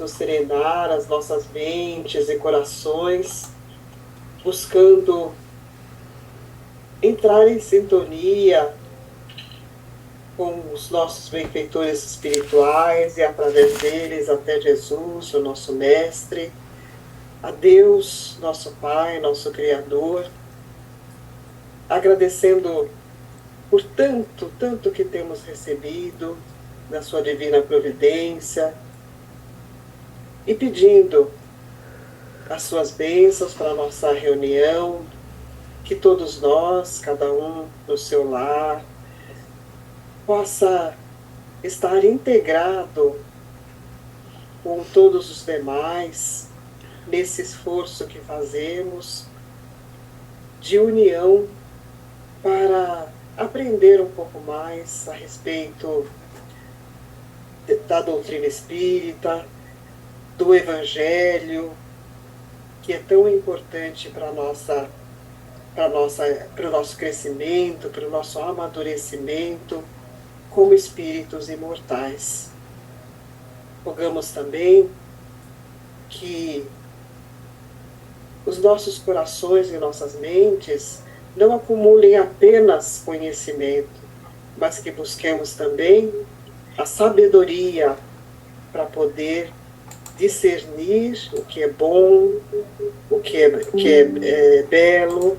serenar as nossas mentes e corações, buscando entrar em sintonia com os nossos benfeitores espirituais e, através deles, até Jesus, o nosso Mestre, a Deus, nosso Pai, nosso Criador, agradecendo por tanto que temos recebido da sua divina providência e pedindo as suas bênçãos para a nossa reunião, que todos nós, cada um no seu lar, possa estar integrado com todos os demais nesse esforço que fazemos de união para aprender um pouco mais a respeito da doutrina espírita, do Evangelho, que é tão importante para o nosso crescimento, para o nosso amadurecimento como espíritos imortais. Rogamos também que os nossos corações e nossas mentes não acumulem apenas conhecimento, mas que busquemos também a sabedoria para poder discernir o que é bom, o que é belo,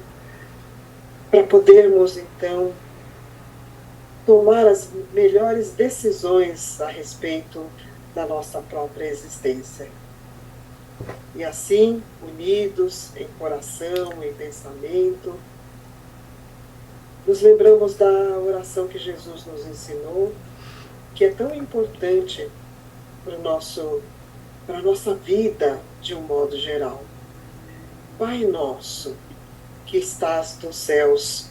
para podermos, então, tomar as melhores decisões a respeito da nossa própria existência. E assim, unidos em coração, em pensamento, nos lembramos da oração que Jesus nos ensinou, que é tão importante para a nossa vida de um modo geral. Pai nosso, que estás nos céus,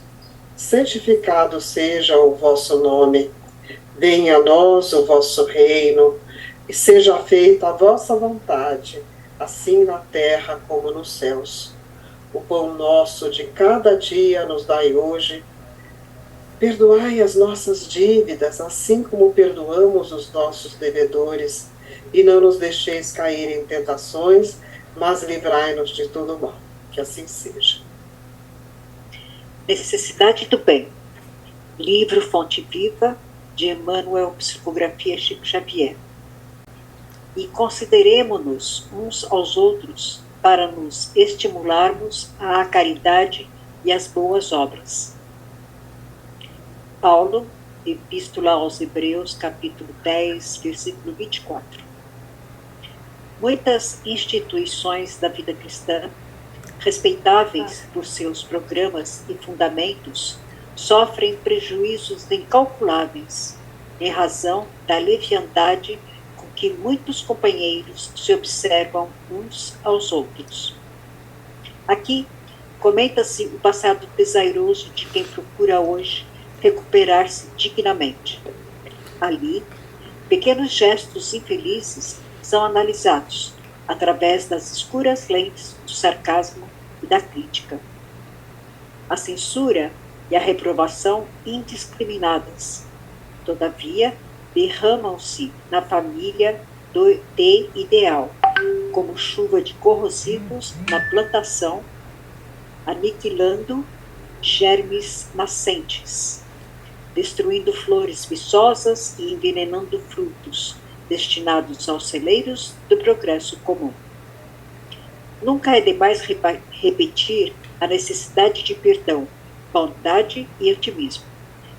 santificado seja o vosso nome. Venha a nós o vosso reino, e seja feita a vossa vontade, assim na terra como nos céus. O pão nosso de cada dia nos dai hoje. Perdoai as nossas dívidas, assim como perdoamos os nossos devedores, e não nos deixeis cair em tentações, mas livrai-nos de todo mal. Que assim seja. Necessidade do Bem. Livro Fonte Viva, de Emmanuel, Psicografia Chico Xavier. E consideremo-nos uns aos outros para nos estimularmos à caridade e às boas obras. Paulo, Epístola aos Hebreus, capítulo 10, versículo 24. Muitas instituições da vida cristã, respeitáveis por seus programas e fundamentos, sofrem prejuízos incalculáveis, em razão da leviandade com que muitos companheiros se observam uns aos outros. Aqui, comenta-se o passado desairoso de quem procura hoje recuperar-se dignamente. Ali, pequenos gestos infelizes são analisados através das escuras lentes do sarcasmo e da crítica. A censura e a reprovação indiscriminadas, todavia, derramam-se na família de ideal, como chuva de corrosivos na plantação, aniquilando germes nascentes, destruindo flores viçosas e envenenando frutos destinados aos celeiros do progresso comum. Nunca é demais repetir a necessidade de perdão, bondade e otimismo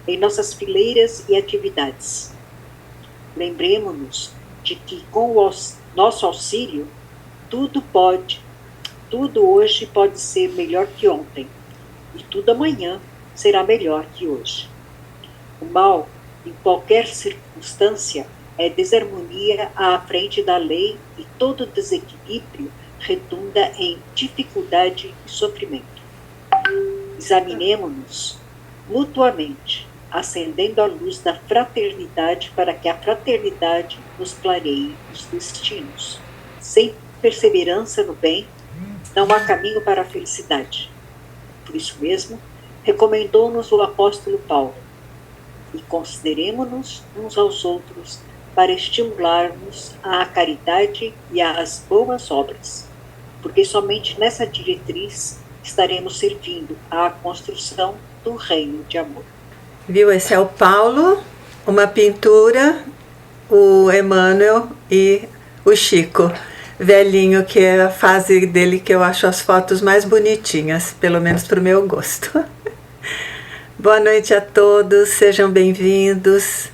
em nossas fileiras e atividades. Lembremo-nos de que com o nosso auxílio, tudo hoje pode ser melhor que ontem, e tudo amanhã será melhor que hoje. O mal, em qualquer circunstância, é desarmonia à frente da lei, e todo desequilíbrio redunda em dificuldade e sofrimento. Examinemo-nos mutuamente, acendendo a luz da fraternidade para que a fraternidade nos clareie os destinos. Sem perseverança no bem, não há caminho para a felicidade. Por isso mesmo, recomendou-nos o apóstolo Paulo: e consideremo-nos uns aos outros para estimular-nos à caridade e às boas obras, porque somente nessa diretriz estaremos servindo à construção do reino de amor. Viu? Esse é o Paulo, uma pintura, o Emmanuel e o Chico, velhinho, que é a fase dele que eu acho as fotos mais bonitinhas, pelo menos para o meu gosto. Boa noite a todos, sejam bem-vindos.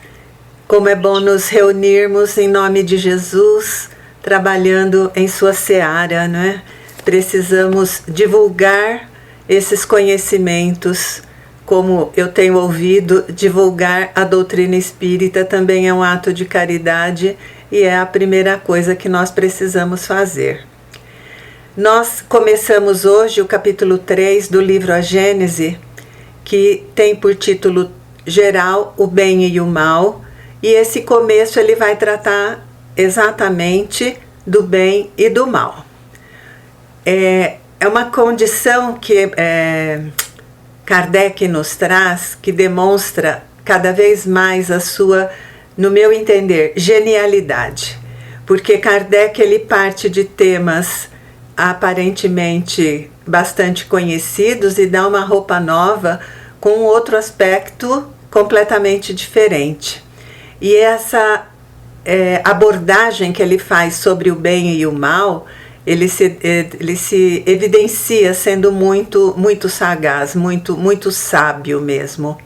Como é bom nos reunirmos em nome de Jesus, trabalhando em sua seara, não é? Precisamos divulgar esses conhecimentos, como eu tenho ouvido, divulgar a doutrina espírita também é um ato de caridade e é a primeira coisa que nós precisamos fazer. Nós começamos hoje o capítulo 3 do livro A Gênese, que tem por título geral o bem e o mal, e esse começo ele vai tratar exatamente do bem e do mal. É uma condição que Kardec nos traz, que demonstra cada vez mais a sua, no meu entender, genialidade. Porque Kardec ele parte de temas aparentemente bastante conhecidos e dá uma roupa nova com outro aspecto completamente diferente. E essa abordagem que ele faz sobre o bem e o mal, ele se evidencia sendo muito sagaz, muito sábio mesmo.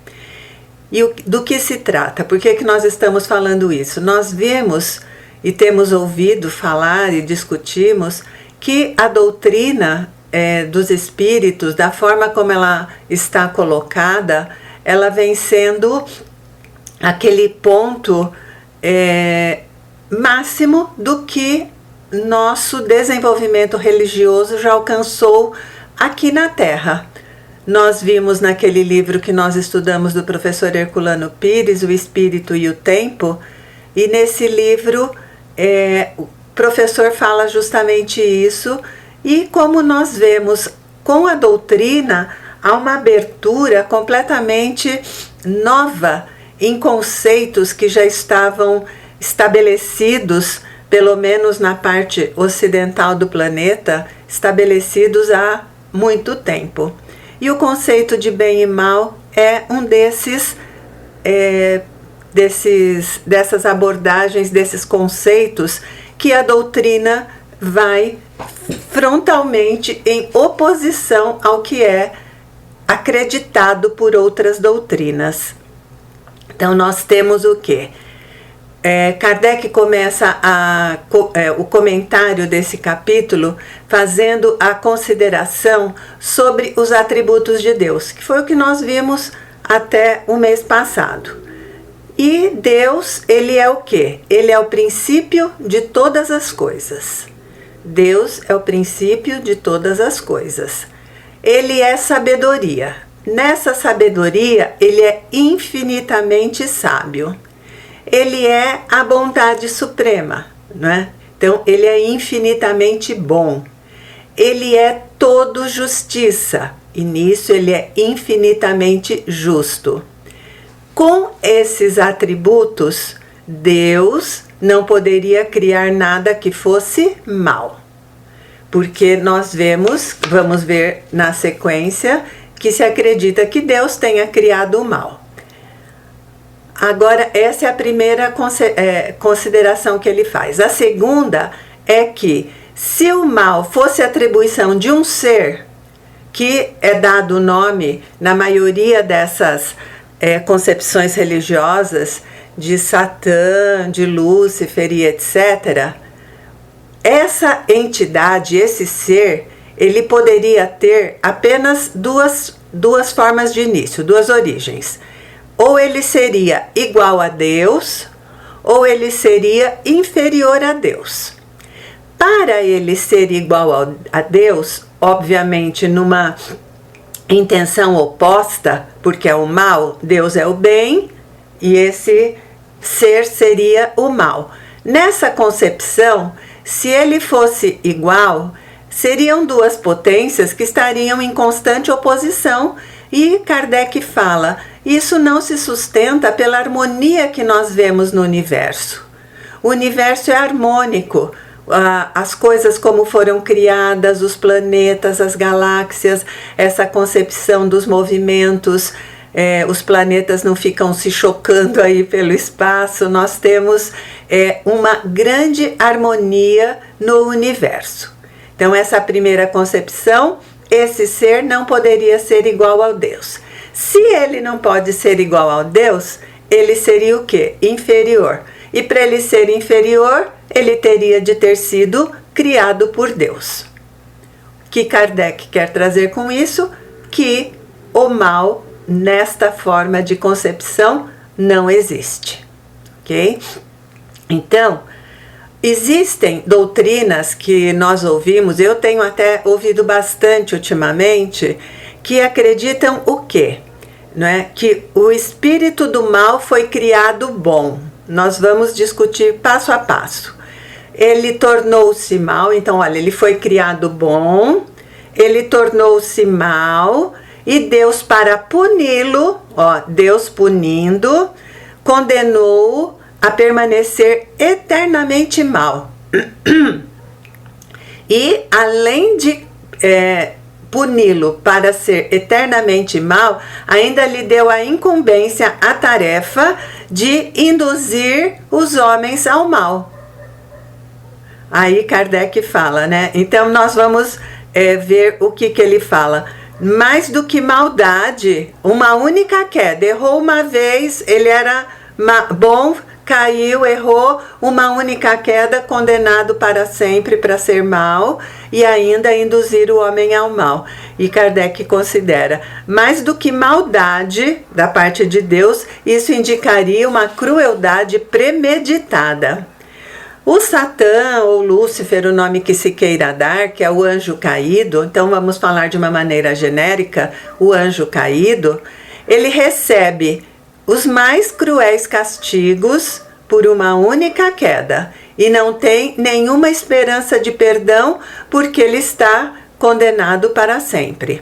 E do que se trata? Por que nós estamos falando isso? Nós vimos e temos ouvido falar e discutimos que a doutrina dos espíritos, da forma como ela está colocada, ela vem sendo aquele ponto máximo do que nosso desenvolvimento religioso já alcançou aqui na Terra. Nós vimos naquele livro que nós estudamos do professor Herculano Pires, O Espírito e o Tempo, e nesse livro o professor fala justamente isso, e como nós vemos com a doutrina, há uma abertura completamente nova em conceitos que já estavam estabelecidos, pelo menos na parte ocidental do planeta, estabelecidos há muito tempo. E o conceito de bem e mal é um dessas abordagens, desses conceitos que a doutrina vai frontalmente em oposição ao que é acreditado por outras doutrinas. Então nós temos o quê? Kardec começa o comentário desse capítulo fazendo a consideração sobre os atributos de Deus, que foi o que nós vimos até o mês passado. E Deus, ele é o quê? Ele é o princípio de todas as coisas. Deus é o princípio de todas as coisas. Ele é sabedoria. Nessa sabedoria, ele é infinitamente sábio. Ele é a bondade suprema, não é? Então, ele é infinitamente bom. Ele é todo justiça, e nisso ele é infinitamente justo. Com esses atributos, Deus não poderia criar nada que fosse mal. Porque nós vamos ver na sequência, que se acredita que Deus tenha criado o mal. Agora, essa é a primeira consideração que ele faz. A segunda é que, se o mal fosse atribuição de um ser, que é dado o nome, na maioria dessas concepções religiosas, de Satã, de Lúcifer e etc., essa entidade, esse ser, ele poderia ter apenas duas formas de início, duas origens. Ou ele seria igual a Deus, ou ele seria inferior a Deus. Para ele ser igual a Deus, obviamente numa intenção oposta, porque é o mal, Deus é o bem, e esse ser seria o mal. Nessa concepção, se ele fosse igual, seriam duas potências que estariam em constante oposição, e Kardec fala, isso não se sustenta pela harmonia que nós vemos no universo. o universo é harmônico. As coisas como foram criadas, os planetas, as galáxias, essa concepção dos movimentos, os planetas não ficam se chocando aí pelo espaço. Nós temos uma grande harmonia no universo. Então, essa primeira concepção, esse ser não poderia ser igual ao Deus. Se ele não pode ser igual ao Deus, ele seria o quê? Inferior. E para ele ser inferior, ele teria de ter sido criado por Deus. O que Kardec quer trazer com isso? Que o mal, nesta forma de concepção, não existe. Ok? Então, existem doutrinas que nós ouvimos, eu tenho até ouvido bastante ultimamente, que acreditam o quê? Não é? Que o espírito do mal foi criado bom. Nós vamos discutir passo a passo. Ele tornou-se mal, então olha, ele foi criado bom, ele tornou-se mal, e Deus, para puni-lo, Deus punindo, condenou-o a permanecer eternamente mal. E além de puni-lo para ser eternamente mal, ainda lhe deu a incumbência, a tarefa de induzir os homens ao mal. Aí Kardec fala, né? Então nós vamos ver o que ele fala. Mais do que maldade, uma única queda. Errou uma vez, ele era bom, caiu, errou, uma única queda, condenado para sempre para ser mal e ainda induzir o homem ao mal. E Kardec considera, mais do que maldade da parte de Deus, isso indicaria uma crueldade premeditada. O Satã, ou Lúcifer, o nome que se queira dar, que é o anjo caído, então vamos falar de uma maneira genérica, o anjo caído, ele recebe os mais cruéis castigos por uma única queda e não tem nenhuma esperança de perdão porque ele está condenado para sempre.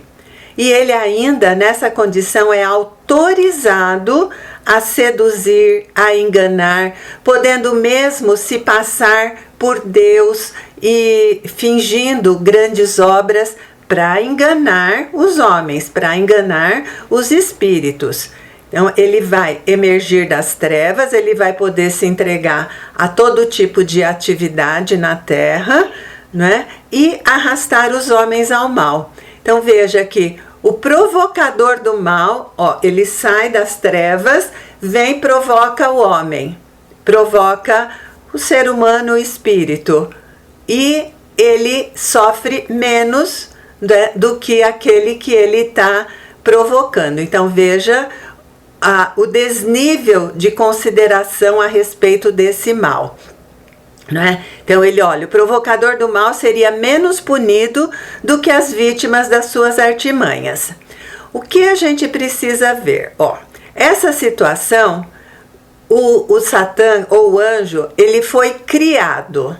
E ele ainda, nessa condição, é autorizado a seduzir, a enganar, podendo mesmo se passar por Deus e fingindo grandes obras para enganar os homens, para enganar os espíritos. Então, ele vai emergir das trevas, ele vai poder se entregar a todo tipo de atividade na Terra, né? E arrastar os homens ao mal. Então, veja que o provocador do mal, ele sai das trevas, vem e provoca o homem, provoca o ser humano, o espírito, e ele sofre menos do que aquele que ele está provocando. Então, veja o desnível de consideração a respeito desse mal. Né? Então ele olha, o provocador do mal seria menos punido do que as vítimas das suas artimanhas. O que a gente precisa ver? Essa situação, o Satã ou o anjo, ele foi criado,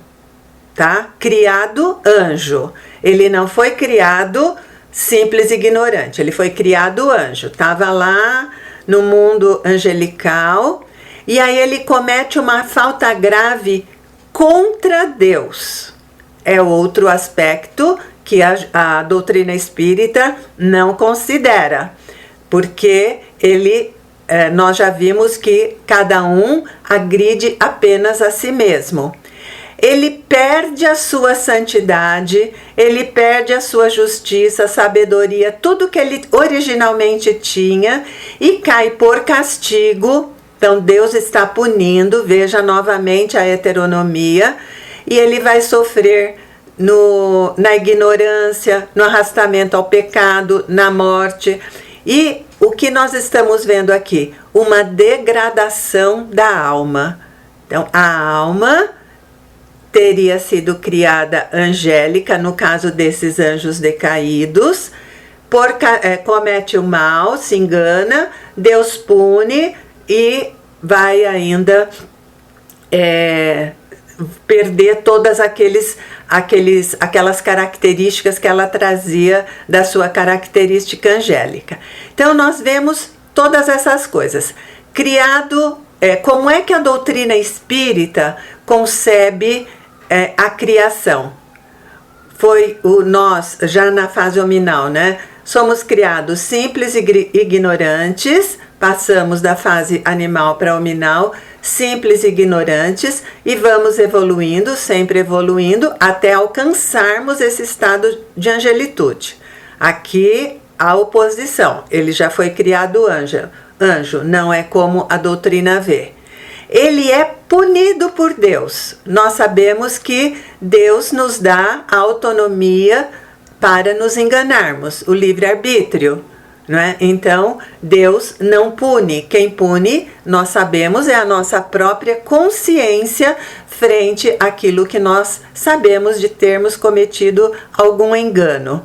tá? Criado anjo. Ele não foi criado simples ignorante, ele foi criado anjo. Estava lá no mundo angelical e aí ele comete uma falta grave contra Deus. É outro aspecto que a doutrina espírita não considera, porque nós já vimos que cada um agride apenas a si mesmo. Ele perde a sua santidade, ele perde a sua justiça, sabedoria, tudo que ele originalmente tinha e cai por castigo. Então Deus está punindo, veja novamente a heteronomia, e ele vai sofrer na ignorância, no arrastamento ao pecado, na morte. E o que nós estamos vendo aqui? Uma degradação da alma. Então a alma teria sido criada angélica, no caso desses anjos decaídos, comete o mal, se engana, Deus pune, e vai ainda perder todas aquelas características que ela trazia da sua característica angélica. Então nós vemos todas essas coisas. Criado, como é que a doutrina espírita concebe a criação. Nós, já na fase hominal, né? Somos criados simples e ignorantes, passamos da fase animal para hominal, simples e ignorantes, e vamos evoluindo, sempre evoluindo, até alcançarmos esse estado de angelitude. Aqui, a oposição, ele já foi criado anjo, não é como a doutrina vê. Ele é punido por Deus. Nós sabemos que Deus nos dá a autonomia para nos enganarmos, o livre-arbítrio, não é? Então, Deus não pune. Quem pune, nós sabemos, é a nossa própria consciência frente àquilo que nós sabemos de termos cometido algum engano.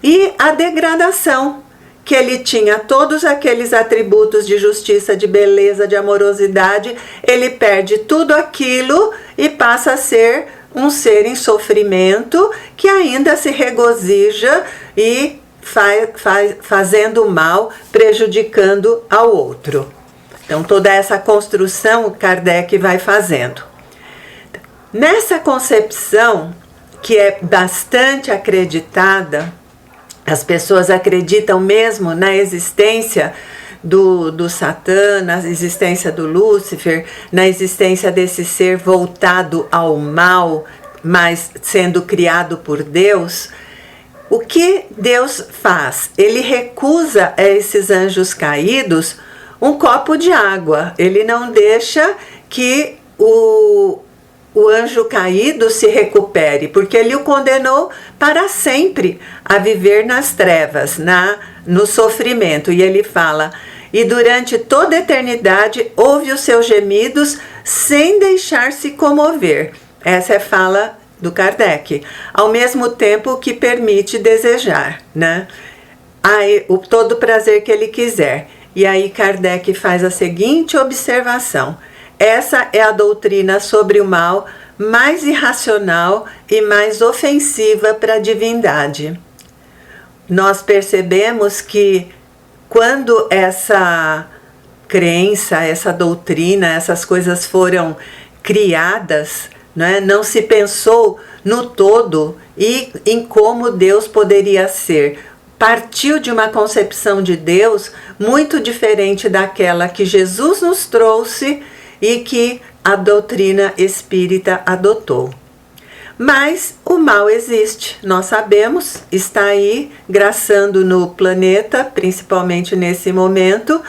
E a degradação, que ele tinha todos aqueles atributos de justiça, de beleza, de amorosidade, ele perde tudo aquilo e passa a ser um ser em sofrimento que ainda se regozija e fazendo mal, prejudicando ao outro. Então, toda essa construção Kardec vai fazendo. Nessa concepção, que é bastante acreditada, as pessoas acreditam mesmo na existência do Satã, na existência do Lúcifer, na existência desse ser voltado ao mal, mas sendo criado por Deus. O que Deus faz? Ele recusa a esses anjos caídos um copo de água. Ele não deixa que o anjo caído se recupere, porque ele o condenou para sempre a viver nas trevas, no sofrimento. E ele fala: e durante toda a eternidade ouve os seus gemidos sem deixar-se comover. Essa é a fala do Kardec. Ao mesmo tempo que permite desejar, né? Todo o prazer que ele quiser. E aí Kardec faz a seguinte observação: essa é a doutrina sobre o mal mais irracional e mais ofensiva para a divindade. Nós percebemos que quando essa crença, essa doutrina, essas coisas foram criadas, né, não se pensou no todo e em como Deus poderia ser. Partiu de uma concepção de Deus muito diferente daquela que Jesus nos trouxe e que a doutrina espírita adotou. Mas o mal existe, nós sabemos, está aí graçando no planeta, principalmente nesse momento.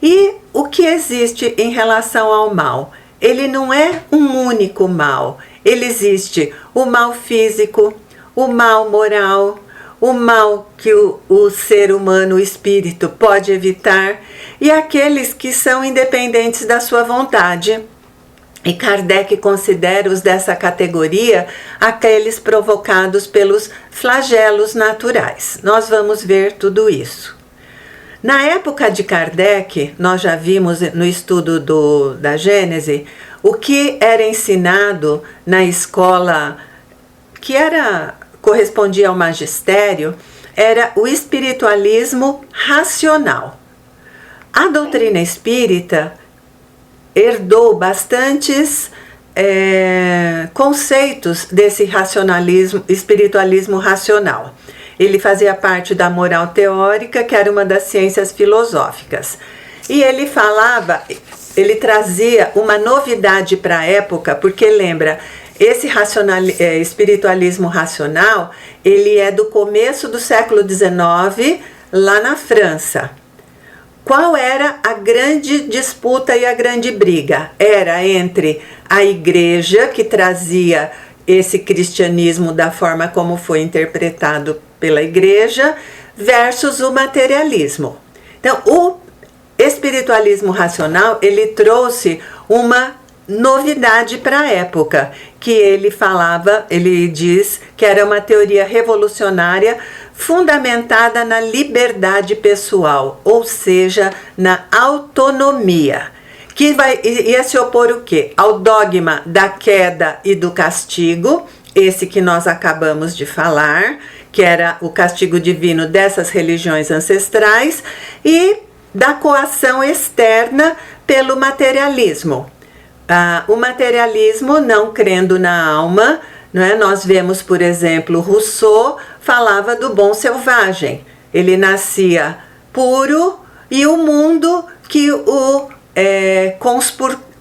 E o que existe em relação ao mal? Ele não é um único mal. Ele existe o mal físico, o mal moral, o mal que o ser humano, o espírito, pode evitar, e aqueles que são independentes da sua vontade. E Kardec considera os dessa categoria aqueles provocados pelos flagelos naturais. Nós vamos ver tudo isso. Na época de Kardec, nós já vimos no estudo da Gênese, o que era ensinado na escola, que correspondia ao magistério, era o espiritualismo racional. A doutrina espírita herdou bastantes conceitos desse espiritualismo racional. Ele fazia parte da moral teórica, que era uma das ciências filosóficas. E ele trazia uma novidade para a época, porque lembra, esse espiritualismo racional, ele é do começo do século XIX, lá na França. Qual era a grande disputa e a grande briga? Era entre a igreja, que trazia esse cristianismo da forma como foi interpretado pela igreja, versus o materialismo. Então, o espiritualismo racional, ele trouxe uma novidade para a época, que ele diz que era uma teoria revolucionária fundamentada na liberdade pessoal, ou seja, na autonomia, que ia se opor o quê? Ao dogma da queda e do castigo, esse que nós acabamos de falar, que era o castigo divino dessas religiões ancestrais, e da coação externa pelo materialismo. O materialismo, não crendo na alma, não é? Nós vemos, por exemplo, Rousseau falava do bom selvagem. Ele nascia puro e o mundo que o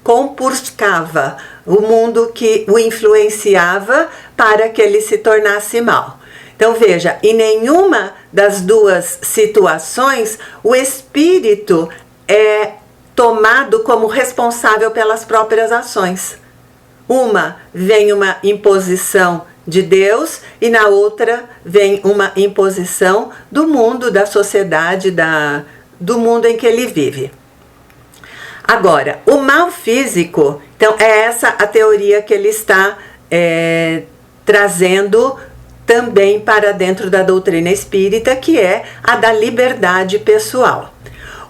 compurcava, o mundo que o influenciava para que ele se tornasse mal. Então veja, em nenhuma das duas situações o espírito é tomado como responsável pelas próprias ações. Uma vem uma imposição de Deus e na outra vem uma imposição do mundo, da sociedade, do mundo em que ele vive. Agora, o mal físico, então é essa a teoria que ele está trazendo também para dentro da doutrina espírita, que é a da liberdade pessoal.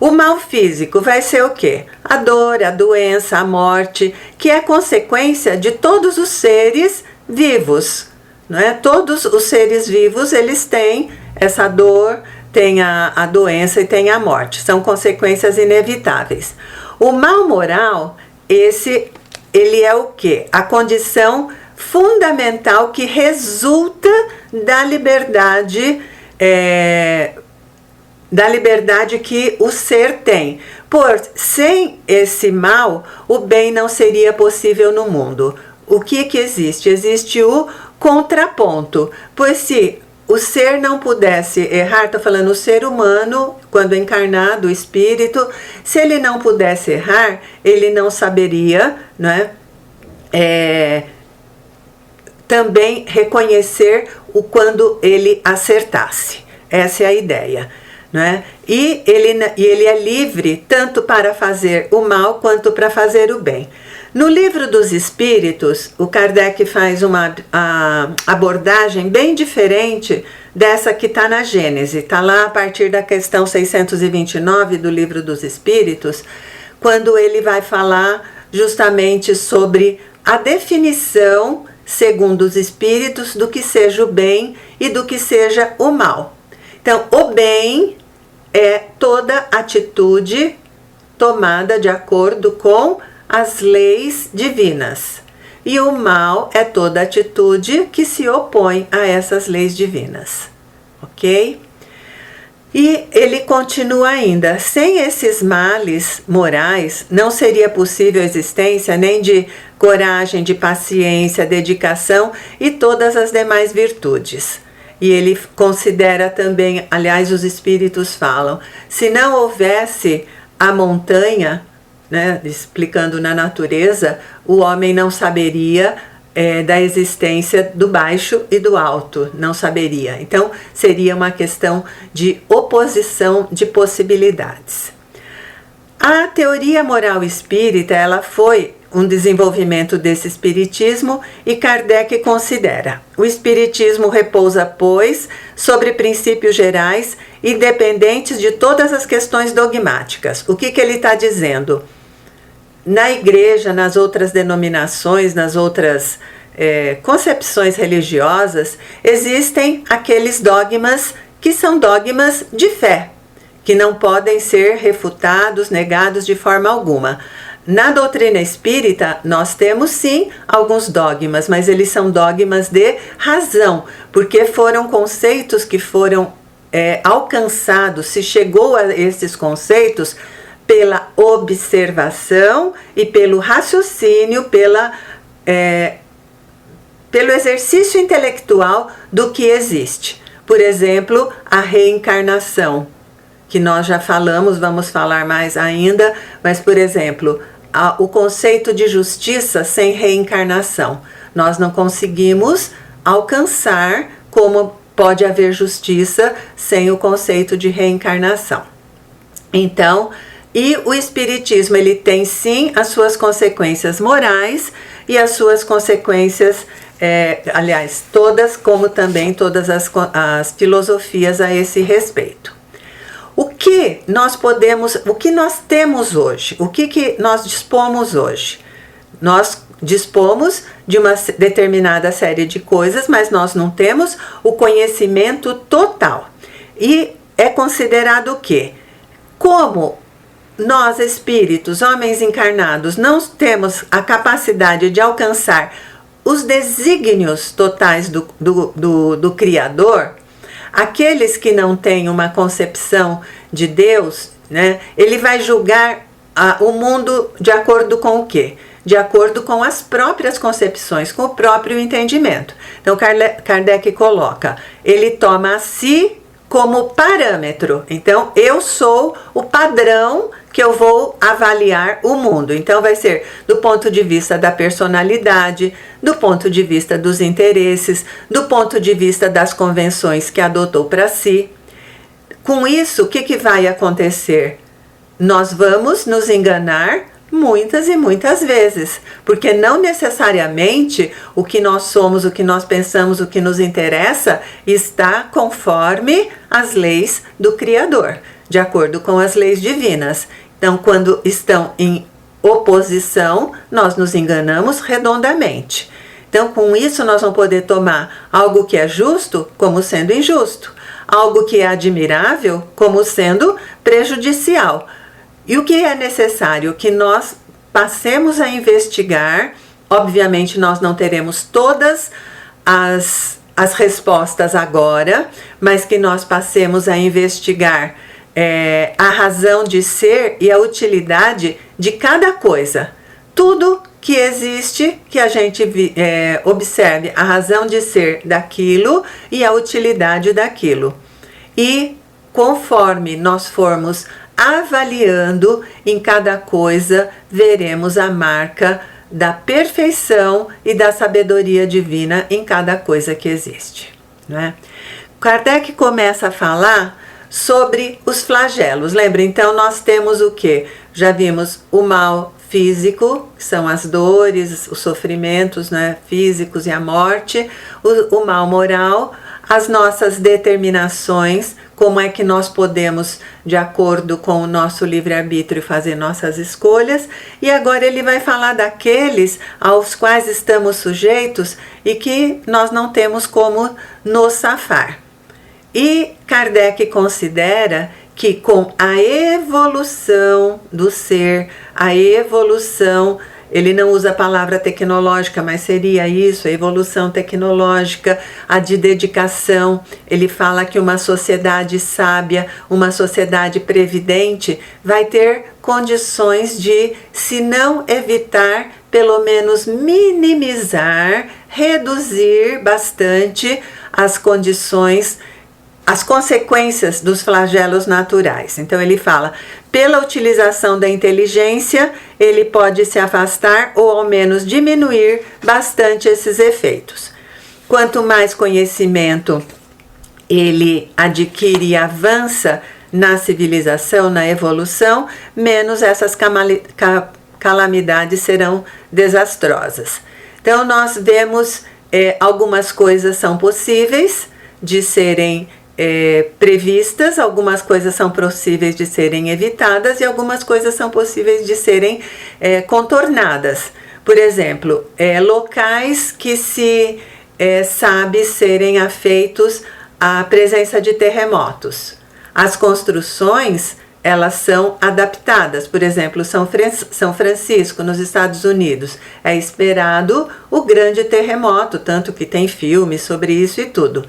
O mal físico vai ser o quê? A dor, a doença, a morte, que é consequência de todos os seres vivos, não é? Todos os seres vivos, eles têm essa dor, têm a doença e têm a morte. São consequências inevitáveis. O mal moral, ele é o quê? A condição fundamental que resulta da liberdade que o ser tem. Sem esse mal, o bem não seria possível no mundo. O que existe? Existe o contraponto. Pois se o ser não pudesse errar, estou falando o ser humano, quando encarnado, o espírito, se ele não pudesse errar, ele não saberia, não é? Também reconhecer quando ele acertasse. Essa é a ideia. Né? E ele é livre tanto para fazer o mal quanto para fazer o bem. No Livro dos Espíritos, o Kardec faz uma abordagem bem diferente dessa que está na Gênese. Está lá a partir da questão 629 do Livro dos Espíritos, quando ele vai falar justamente sobre a definição, segundo os Espíritos, do que seja o bem e do que seja o mal. Então, o bem é toda atitude tomada de acordo com as leis divinas. E o mal é toda atitude que se opõe a essas leis divinas. Ok? E ele continua ainda: sem esses males morais, não seria possível a existência nem de coragem, de paciência, dedicação e todas as demais virtudes. E ele considera também, aliás, os espíritos falam, se não houvesse a montanha, né, explicando na natureza, o homem não saberia da existência do baixo e do alto, não saberia. Então, seria uma questão de oposição de possibilidades. A teoria moral espírita, ela foi um desenvolvimento desse espiritismo e Kardec considera: o espiritismo repousa, pois, sobre princípios gerais independentes de todas as questões dogmáticas. O que ele está dizendo? Na igreja, nas outras denominações, nas outras concepções religiosas, existem aqueles dogmas que são dogmas de fé, que não podem ser refutados, negados de forma alguma. Na doutrina espírita, nós temos sim alguns dogmas, mas eles são dogmas de razão, porque foram conceitos que foram alcançados, se chegou a esses conceitos pela observação e pelo raciocínio, pelo exercício intelectual do que existe. Por exemplo, a reencarnação, que nós já falamos, vamos falar mais ainda, mas, por exemplo, o conceito de justiça sem reencarnação. Nós não conseguimos alcançar como pode haver justiça sem o conceito de reencarnação. Então, e o espiritismo, ele tem sim as suas consequências morais e as suas consequências, aliás, todas, como também todas as filosofias a esse respeito. O que nós temos hoje? O que nós dispomos hoje? Nós dispomos de uma determinada série de coisas, mas nós não temos o conhecimento total. E é considerado o quê? Como nós espíritos, homens encarnados, não temos a capacidade de alcançar os desígnios totais do Criador, aqueles que não têm uma concepção de Deus, né, ele vai julgar o mundo de acordo com o quê? De acordo com as próprias concepções, com o próprio entendimento. Então Kardec coloca, ele toma a si como parâmetro. Então eu sou o padrão que eu vou avaliar o mundo. Então vai ser do ponto de vista da personalidade, do ponto de vista dos interesses, do ponto de vista das convenções que adotou para si. Com isso, o que vai acontecer? Nós vamos nos enganar muitas e muitas vezes, porque não necessariamente o que nós somos, o que nós pensamos, o que nos interessa está conforme as leis do Criador, de acordo com as leis divinas. Então, quando estão em oposição, nós nos enganamos redondamente. Então, com isso, nós vamos poder tomar algo que é justo como sendo injusto, algo que é admirável como sendo prejudicial. E o que é necessário? Que nós passemos a investigar. Obviamente nós não teremos todas as respostas agora, mas que nós passemos a investigar a razão de ser e a utilidade de cada coisa. Tudo que existe, que a gente observe a razão de ser daquilo e a utilidade daquilo. E conforme nós formos avaliando em cada coisa, veremos a marca da perfeição e da sabedoria divina em cada coisa que existe, né? Kardec começa a falar sobre os flagelos. Lembra? Então nós temos o que? Já vimos o mal físico, que são as dores, os sofrimentos, né, físicos e a morte, o mal moral, as nossas determinações, como é que nós podemos, de acordo com o nosso livre-arbítrio, fazer nossas escolhas. E agora ele vai falar daqueles aos quais estamos sujeitos e que nós não temos como nos safar. E Kardec considera que com a evolução do ser, a evolução, ele não usa a palavra tecnológica, mas seria isso, a evolução tecnológica, a de dedicação. Ele fala que uma sociedade sábia, uma sociedade previdente, vai ter condições de, se não evitar, pelo menos minimizar, reduzir bastante as condições, as consequências dos flagelos naturais. Então ele fala, pela utilização da inteligência, ele pode se afastar ou ao menos diminuir bastante esses efeitos. Quanto mais conhecimento ele adquire e avança na civilização, na evolução, menos essas calamidades serão desastrosas. Então nós vemos algumas coisas são possíveis de serem previstas, algumas coisas são possíveis de serem evitadas e algumas coisas são possíveis de serem contornadas. Por exemplo, locais que se sabe serem afeitos à presença de terremotos. As construções, elas são adaptadas. Por exemplo, São Francisco, nos Estados Unidos, é esperado o grande terremoto, tanto que tem filmes sobre isso e tudo.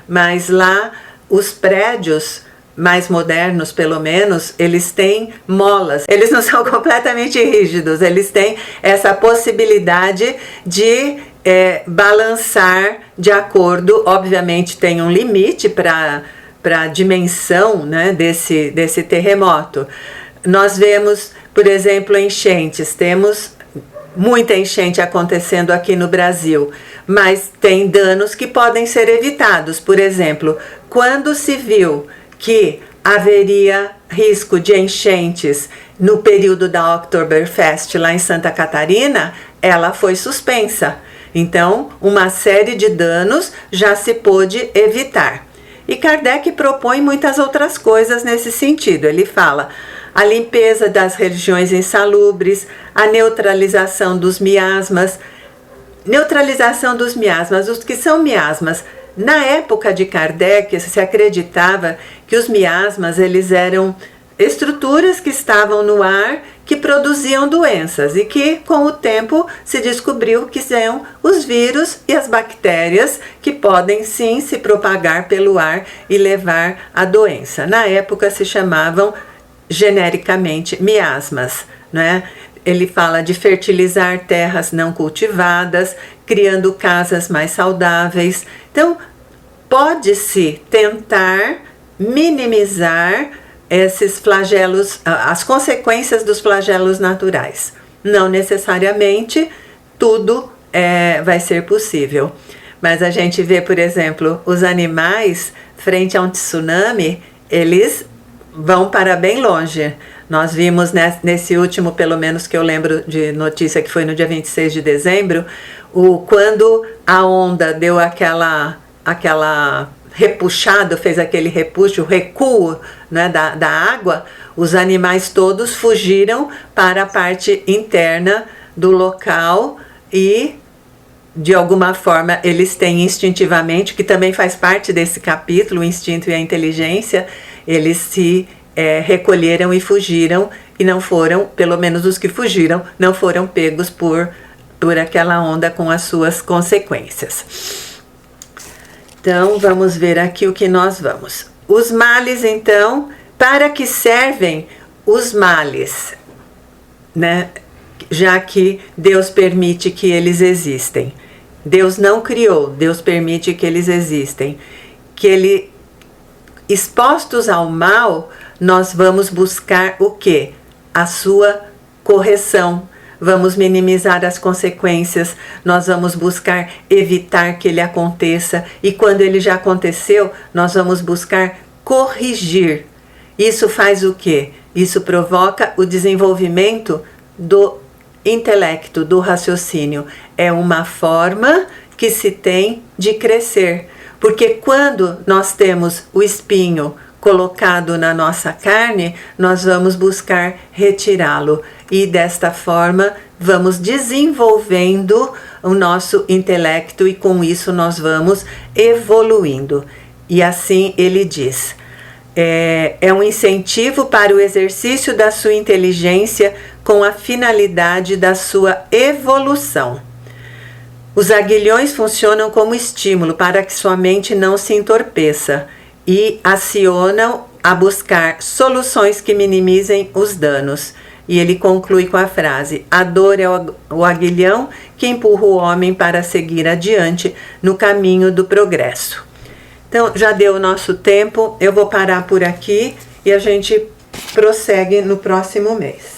Mas lá, os prédios mais modernos, pelo menos, eles têm molas. Eles não são completamente rígidos, eles têm essa possibilidade de balançar de acordo, obviamente tem um limite para a dimensão, né, desse terremoto. Nós vemos, por exemplo, enchentes. Temos muita enchente acontecendo aqui no Brasil, mas tem danos que podem ser evitados. Por exemplo, quando se viu que haveria risco de enchentes no período da Oktoberfest lá em Santa Catarina, ela foi suspensa. Então, uma série de danos já se pôde evitar. E Kardec propõe muitas outras coisas nesse sentido. Ele fala a limpeza das regiões insalubres, a neutralização dos miasmas. Neutralização dos miasmas. Os que são miasmas? Na época de Kardec, se acreditava que os miasmas eles eram estruturas que estavam no ar que produziam doenças e que com o tempo se descobriu que são os vírus e as bactérias que podem sim se propagar pelo ar e levar à doença. Na época se chamavam genericamente miasmas, né? Ele fala de fertilizar terras não cultivadas, criando casas mais saudáveis. Então, pode-se tentar minimizar esses flagelos, as consequências dos flagelos naturais. Não necessariamente tudo vai ser possível. Mas a gente vê, por exemplo, os animais, frente a um tsunami, eles vão para bem longe. Nós vimos nesse último, pelo menos que eu lembro de notícia, que foi no dia 26 de dezembro, quando a onda deu aquela repuxado, fez aquele repuxo, recuo, né, da água, os animais todos fugiram para a parte interna do local e, de alguma forma, eles têm instintivamente, que também faz parte desse capítulo, o instinto e a inteligência, eles se recolheram e fugiram e não foram, pelo menos os que fugiram, não foram pegos por aquela onda com as suas consequências. Então, vamos ver aqui o que nós vamos. Os males, então, para que servem os males, né? Já que Deus permite que eles existem. Deus não criou, Deus permite que eles existem. Expostos ao mal, nós vamos buscar o quê? A sua correção. Vamos minimizar as consequências, nós vamos buscar evitar que ele aconteça e quando ele já aconteceu, nós vamos buscar corrigir. Isso faz o quê? Isso provoca o desenvolvimento do intelecto, do raciocínio. É uma forma que se tem de crescer, porque quando nós temos o espinho colocado na nossa carne, nós vamos buscar retirá-lo e desta forma vamos desenvolvendo o nosso intelecto e com isso nós vamos evoluindo. E assim ele diz, é um incentivo para o exercício da sua inteligência com a finalidade da sua evolução. Os aguilhões funcionam como estímulo para que sua mente não se entorpeça e acionam a buscar soluções que minimizem os danos. E ele conclui com a frase: a dor é o aguilhão que empurra o homem para seguir adiante no caminho do progresso. Então, já deu o nosso tempo, eu vou parar por aqui e a gente prossegue no próximo mês.